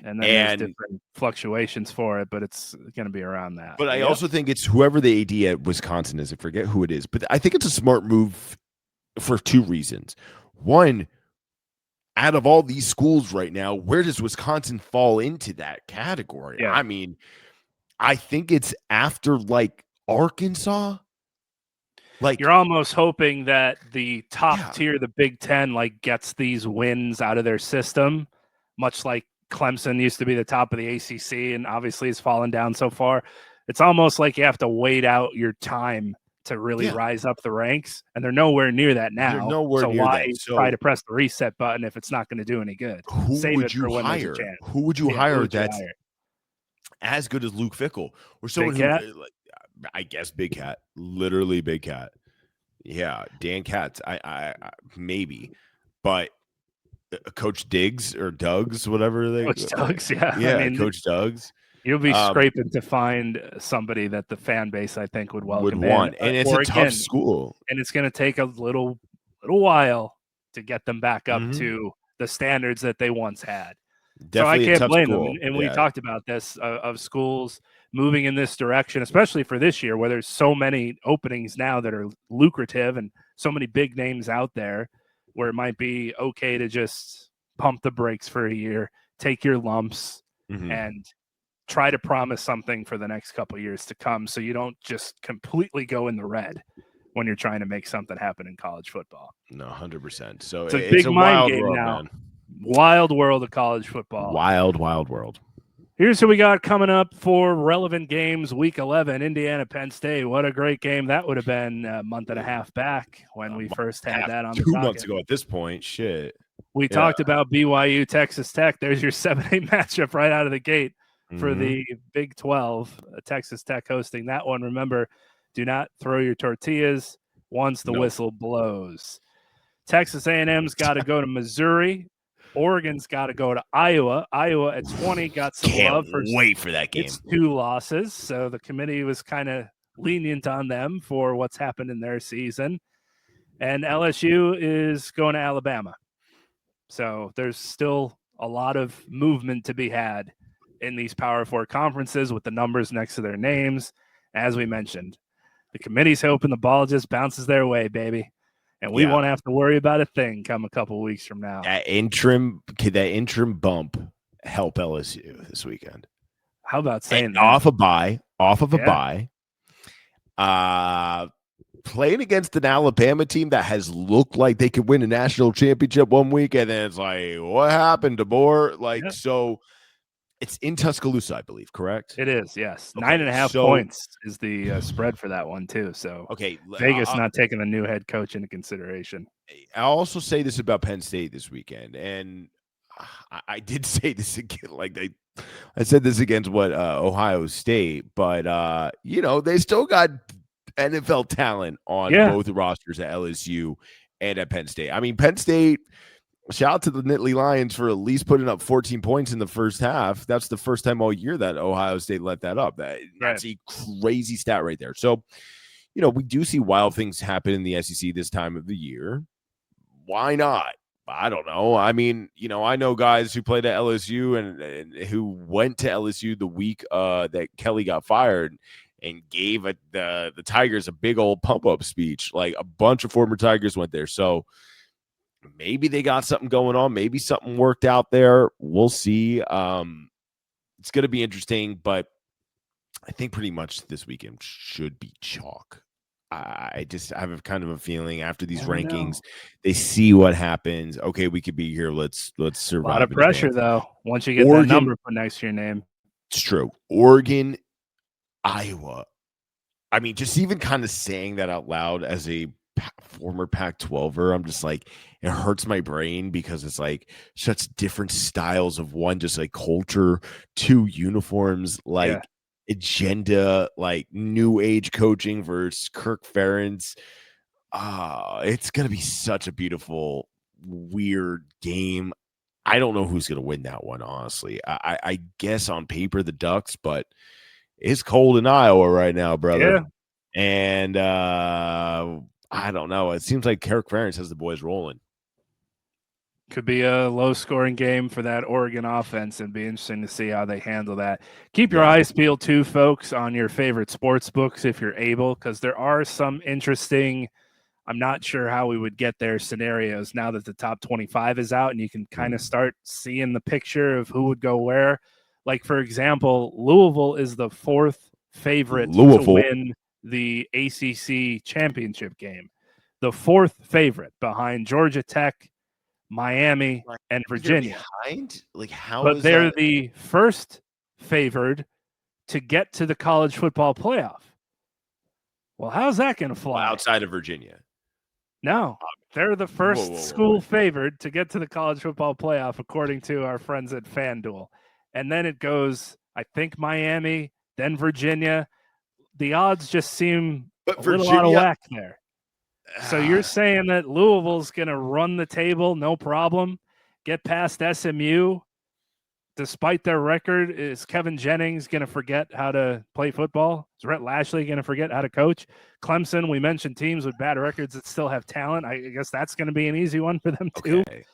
Speaker 4: And then there's different fluctuations for it, but it's going to be around that.
Speaker 5: But I also think it's whoever the AD at Wisconsin is. I forget who it is, but I think it's a smart move for two reasons. One, out of all these schools right now, where does Wisconsin fall into that category?
Speaker 4: Yeah.
Speaker 5: I mean, I think it's after like Arkansas. Like,
Speaker 4: you're almost hoping that the top tier, the Big Ten, like gets these wins out of their system, much like Clemson used to be the top of the ACC and obviously has fallen down so far. It's almost like you have to wait out your time to really rise up the ranks, and they're nowhere near that now.
Speaker 5: They're nowhere
Speaker 4: so
Speaker 5: near
Speaker 4: why
Speaker 5: that. So
Speaker 4: try to press the reset button if it's not going to do any good?
Speaker 5: Who would you hire? Who would you hire that's as good as Luke Fickell, or someone
Speaker 4: Big Cat?
Speaker 5: I guess Big Cat, literally Big Cat. Yeah, Dan Katz. I maybe, but Coach Diggs or Doug's, whatever they.
Speaker 4: Coach Doug's, yeah.
Speaker 5: I mean, Coach Doug's.
Speaker 4: You'll be scraping to find somebody that the fan base, I think, would welcome.
Speaker 5: And it's a tough school,
Speaker 4: and it's going to take a little while to get them back up to the standards that they once had.
Speaker 5: Definitely
Speaker 4: so I can't blame
Speaker 5: school.
Speaker 4: them. And we talked about this of schools moving in this direction, especially for this year, where there's so many openings now that are lucrative and so many big names out there, where it might be okay to just pump the brakes for a year, take your lumps, and try to promise something for the next couple of years to come, so you don't just completely go in the red when you're trying to make something happen in college football.
Speaker 5: No, 100%. So
Speaker 4: it's a big mind game now. Man. Wild world of college football.
Speaker 5: Wild world.
Speaker 4: Here's who we got coming up for relevant games, Week 11, Indiana, Penn State. What a great game that would have been a month and a half back when we first had that on the
Speaker 5: 2 months ago at this point. Shit.
Speaker 4: We talked about BYU, Texas Tech. There's your 7-8 matchup right out of the gate for the Big 12. Texas Tech hosting that one. Remember, do not throw your tortillas once the whistle blows. Texas A&M's got to go to Missouri. Oregon's got to go to Iowa. Iowa at 20 got some love.
Speaker 5: Wait for that game.
Speaker 4: It's 2 losses, so the committee was kind of lenient on them for what's happened in their season. And LSU is going to Alabama. So there's still a lot of movement to be had in these Power 4 conferences with the numbers next to their names. As we mentioned, the committee's hoping the ball just bounces their way, baby. And we won't have to worry about a thing come a couple weeks from now.
Speaker 5: Could that interim bump help LSU this weekend?
Speaker 4: How about saying that?
Speaker 5: Off of a bye. Playing against an Alabama team that has looked like they could win a national championship one week, and then it's like, what happened, DeBoer? So it's in Tuscaloosa, I believe, correct?
Speaker 4: It is, yes. Okay, 9.5 points is the spread for that one, too. So Vegas not taking the new head coach into consideration.
Speaker 5: I'll also say this about Penn State this weekend, and I did say this again, I said this against Ohio State, but they still got NFL talent on both rosters at LSU and at Penn State. I mean, Penn State, shout out to the Nittany Lions for at least putting up 14 points in the first half. That's the first time all year that Ohio State let that up. That's a crazy stat right there. So, we do see wild things happen in the SEC this time of the year. Why not? I don't know. I mean, I know guys who played at LSU and who went to LSU the week that Kelly got fired and gave the Tigers a big old pump-up speech. Like, a bunch of former Tigers went there. So maybe they got something going on. Maybe something worked out there. We'll see. It's going to be interesting, but I think pretty much this weekend should be chalk. I have a kind of a feeling after these rankings, they see what happens. Okay, we could be here. Let's survive.
Speaker 4: A lot of pressure, though, once you get that number put next to your name.
Speaker 5: It's true. Oregon, Iowa. I mean, just even kind of saying that out loud as a former Pac-12er, I'm just like, it hurts my brain because it's like such different styles of one, just like culture, two uniforms, like agenda, like new age coaching versus Kirk Ferentz. It's gonna be such a beautiful, weird game. I don't know who's gonna win that one, honestly. I guess on paper the Ducks, but it's cold in Iowa right now, brother. Yeah. And I don't know. It seems like Kirk Ferentz has the boys rolling.
Speaker 4: Could be a low-scoring game for that Oregon offense, and be interesting to see how they handle that. Keep your eyes peeled, too, folks, on your favorite sports books if you're able, because there are some interesting – I'm not sure how we would get there scenarios now that the top 25 is out, and you can kind of start seeing the picture of who would go where. Like, for example, Louisville is the fourth favorite to win the ACC championship game. The fourth favorite behind Georgia Tech, Miami, and Virginia.
Speaker 5: Behind? Like, how?
Speaker 4: But they're the first favored to get to the college football playoff. Well, how's that going to fly?
Speaker 5: Outside of Virginia.
Speaker 4: No, they're the first school favored to get to the college football playoff, according to our friends at FanDuel. And then it goes, I think, Miami, then Virginia. The odds just seem a little out of whack there. So you're saying that Louisville's going to run the table, no problem, get past SMU, despite their record? Is Kevin Jennings going to forget how to play football? Is Rhett Lashley going to forget how to coach? Clemson, we mentioned teams with bad records that still have talent. I guess that's going to be an easy one for them too. Okay.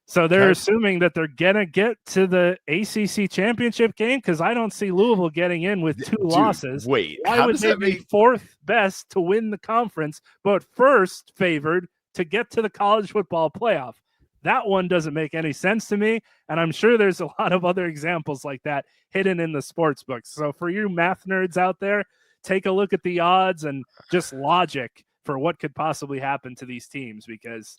Speaker 4: So they're assuming that they're going to get to the ACC championship game, because I don't see Louisville getting in with two losses.
Speaker 5: Wait,
Speaker 4: why would they be fourth best to win the conference, but first favored to get to the college football playoff? That one doesn't make any sense to me, and I'm sure there's a lot of other examples like that hidden in the sports books. So for you math nerds out there, take a look at the odds and just logic for what could possibly happen to these teams, because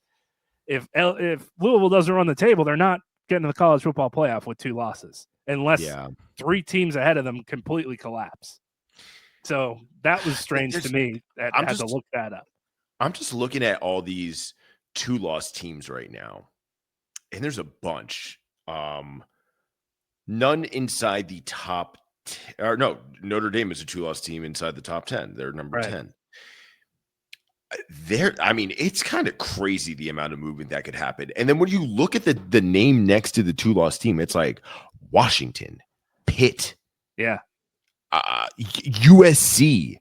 Speaker 4: if Louisville doesn't run the table, they're not getting to the college football playoff with two losses, unless three teams ahead of them completely collapse. So that was strange to me. I had to look that up.
Speaker 5: I'm just looking at all these two-loss teams right now, and there's a bunch. None inside the top 10. No, Notre Dame is a two-loss team inside the top 10. They're number 10. It's kind of crazy the amount of movement that could happen. And then when you look at the name next to the two-loss team, it's like Washington, Pitt, USC,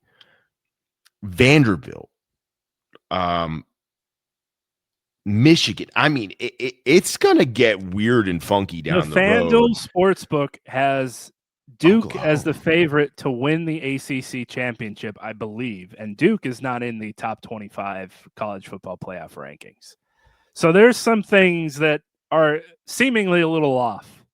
Speaker 5: Vanderbilt, Michigan. I mean, it's going to get weird and funky down the road.
Speaker 4: The FanDuel Sportsbook has Duke as the favorite to win the ACC championship, I believe. And Duke is not in the top 25 college football playoff rankings. So there's some things that are seemingly a little off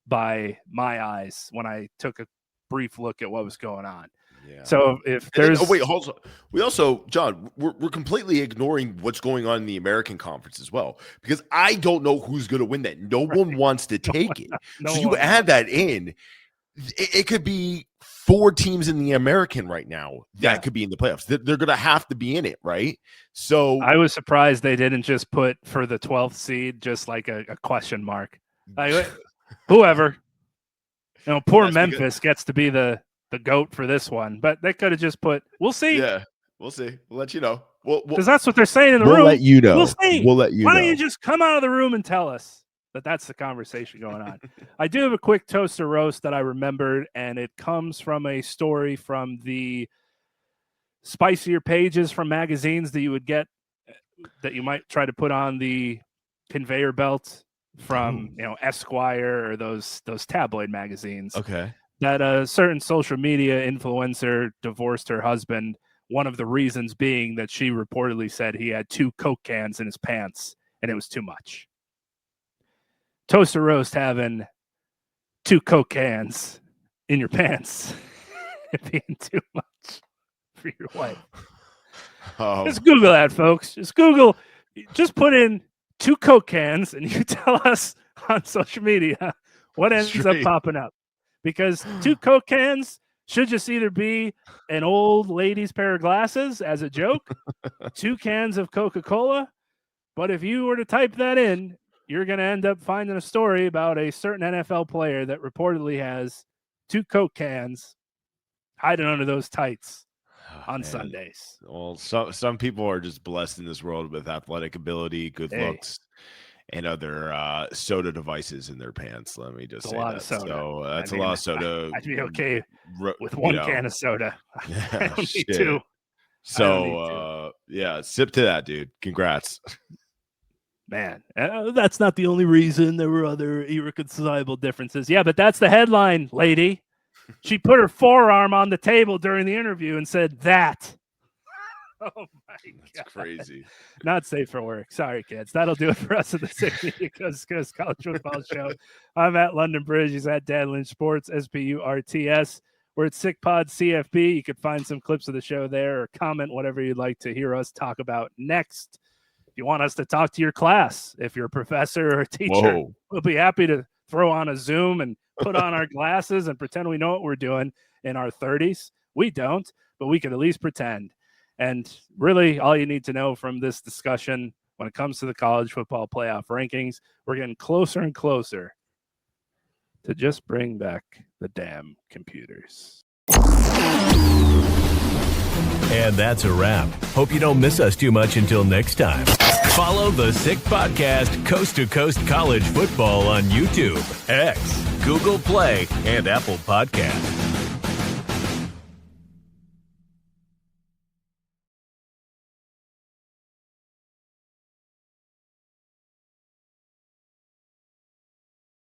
Speaker 4: by my eyes when I took a brief look at what was going on. Yeah. So if there's
Speaker 5: we also, John, we're completely ignoring what's going on in the American Conference as well, because I don't know who's going to win that. No one wants to take it. So you add that in, it could be 4 teams in the American right now that could be in the playoffs. They're going to have to be in it, right? So
Speaker 4: I was surprised they didn't just put for the 12th seed just like a question mark. Like, whoever. Poor Memphis gets to be the GOAT for this one, but they could have just put, we'll see.
Speaker 5: Yeah, we'll see. We'll let you know.
Speaker 4: Because that's what they're saying in the room.
Speaker 5: We'll let you know.
Speaker 4: We'll see.
Speaker 5: We'll let you
Speaker 4: Why
Speaker 5: know.
Speaker 4: don't you just come out of the room and tell us that that's the conversation going on? I do have a quick toast or roast that I remembered, and it comes from a story from the spicier pages from magazines that you would get, that you might try to put on the conveyor belt from Esquire or those tabloid magazines.
Speaker 5: Okay.
Speaker 4: That a certain social media influencer divorced her husband. One of the reasons being that she reportedly said he had 2 Coke cans in his pants and it was too much. Toast or roast having 2 Coke cans in your pants being too much for your wife. Just Google that, folks. Just put in 2 Coke cans and you tell us on social media what ends up popping up. Because 2 Coke cans should just either be an old lady's pair of glasses as a joke, 2 cans of Coca-Cola. But if you were to type that in, you're going to end up finding a story about a certain NFL player that reportedly has 2 Coke cans hiding under those tights on Sundays.
Speaker 5: Well, some people are just blessed in this world with athletic ability, good looks, and other soda devices in their pants. Let me just say that. So that's a lot of soda.
Speaker 4: I'd be okay with 1 can of soda. I don't need 2.
Speaker 5: So sip to that, dude. Congrats.
Speaker 4: Man, that's not the only reason. There were other irreconcilable differences. Yeah, but that's the headline, lady. She put her forearm on the table during the interview and said that. Oh my God.
Speaker 5: That's crazy.
Speaker 4: Not safe for work. Sorry, kids. That'll do it for us at the Sick Media Coast College Football Show. I'm at London Bridge. He's at Dan Lynch Sports, SPURTS. We're at Sick Pod CFB. You can find some clips of the show there or comment whatever you'd like to hear us talk about next. If you want us to talk to your class, if you're a professor or a teacher, we'll be happy to throw on a Zoom and put on our glasses and pretend we know what we're doing in our 30s. We don't, but we can at least pretend. And really, all you need to know from this discussion when it comes to the college football playoff rankings, we're getting closer and closer to just bring back the damn computers.
Speaker 1: And that's a wrap. Hope you don't miss us too much until next time. Follow the Sick Podcast Coast to Coast College Football on YouTube, X, Google Play, and Apple Podcasts.